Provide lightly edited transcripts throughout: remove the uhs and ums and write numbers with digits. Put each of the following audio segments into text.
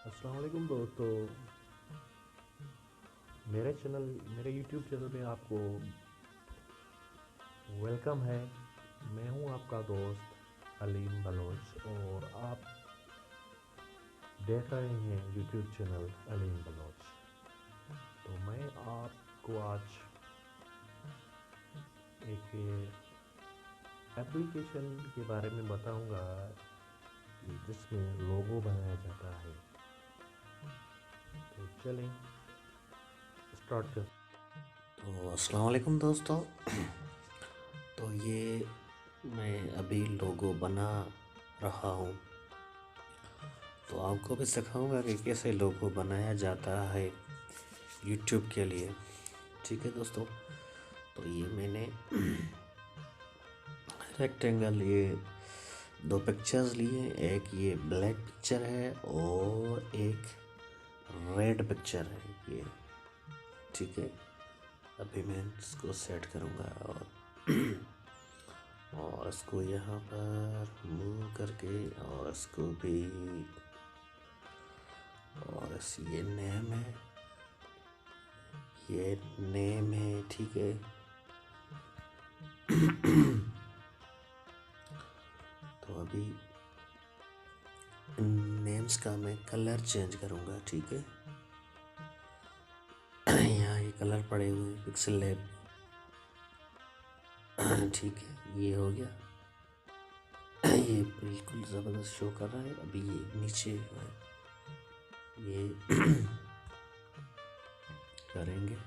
अस्सलाम वालेकुम दोस्तों। मेरे यूट्यूब चैनल पे आपको वेलकम है। मैं हूं आपका दोस्त अलीम बलोच और आप देख रहे हैं यूट्यूब चैनल अलीम बलोच। तो मैं आपको आज एक एप्लीकेशन के बारे में बताऊंगा कि जिसमें लोगो बनाया जाता है। तो चलें स्टार्ट कर। तो अस्सलाम वालेकुम दोस्तों। तो ये मैं अभी लोगो बना रहा हूँ, तो आपको भी सिखाऊंगा कि कैसे लोगो बनाया जाता है यूट्यूब के लिए। ठीक है दोस्तों। तो ये मैंने रेक्टेंगल ये दो पिक्चर्स लिए, एक ये ब्लैक पिक्चर है और एक रेड पिक्चर है ये। ठीक है, अभी मैं इसको सेट करूँगा और इसको यहाँ पर मूव करके और इसको भी, और ये नेम है, ये नेम है। ठीक है। तो अभी नेम्स का मैं कलर चेंज करूँगा। ठीक है, यहाँ ये कलर पड़े हुए हैं पिक्सल लैब। ठीक है, ये हो गया। ये बिल्कुल ज़बरदस्त शो कर रहा है। अभी ये नीचे है, ये करेंगे।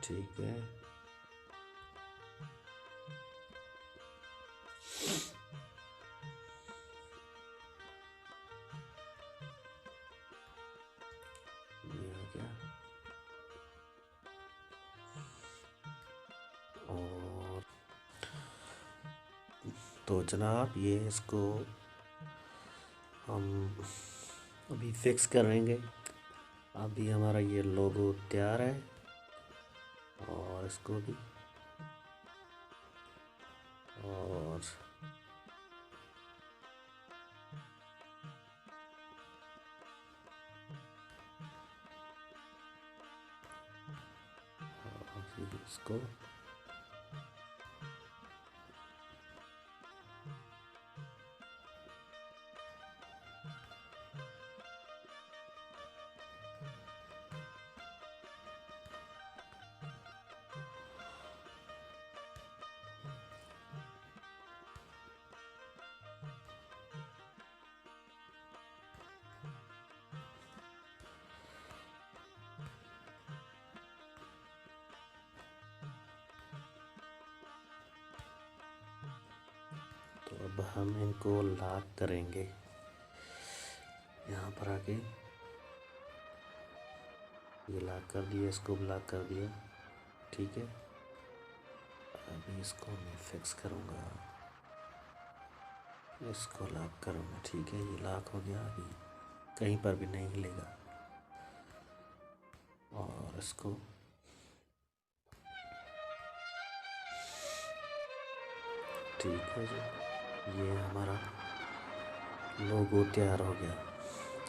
ठीक है, ये हो गया। और तो जनाब ये इसको हम अभी फिक्स करेंगे। अभी हमारा ये लोगो तैयार है और इसको भी, और अभी इसको तो अब हम इनको लॉक करेंगे। यहाँ पर आके ये लॉक कर दिया, इसको ब्लॉक कर दिया। ठीक है, अभी इसको मैं फिक्स करूँगा, इसको लॉक करूँगा। ठीक है, ये लॉक हो गया, अभी कहीं पर भी नहीं हिलेगा। और इसको ठीक है जी, ये हमारा लोगो तैयार हो गया।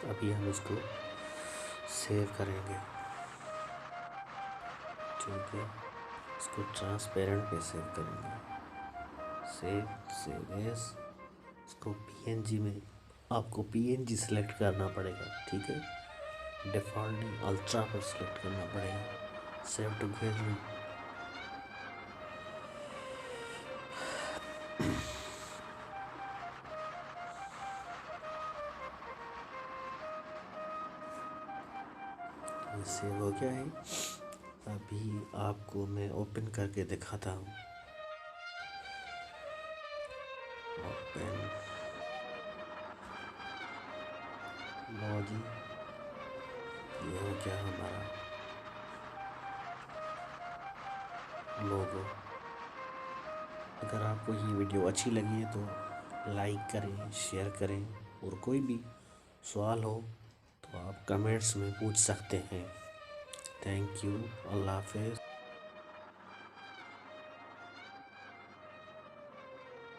अभी हम इसको सेव करेंगे। ठीक है, इसको ट्रांसपेरेंट पे सेव करेंगे। सेव एज, इसको पीएनजी में, आपको पीएनजी सेलेक्ट करना पड़ेगा। ठीक है, डिफ़ॉल्ट नहीं, अल्ट्रा पर सेलेक्ट करना पड़ेगा। Save to gallery. ये सेव हो गया है। अभी आपको मैं ओपन करके दिखाता हूँ। ओपन, लो जी, ये हो गया हमारा लोगो। अगर आपको ये वीडियो अच्छी लगी है तो लाइक करें, शेयर करें, और कोई भी सवाल हो तो आप कमेंट्स में पूछ सकते हैं। थैंक यू, अल्लाह हाफिज़।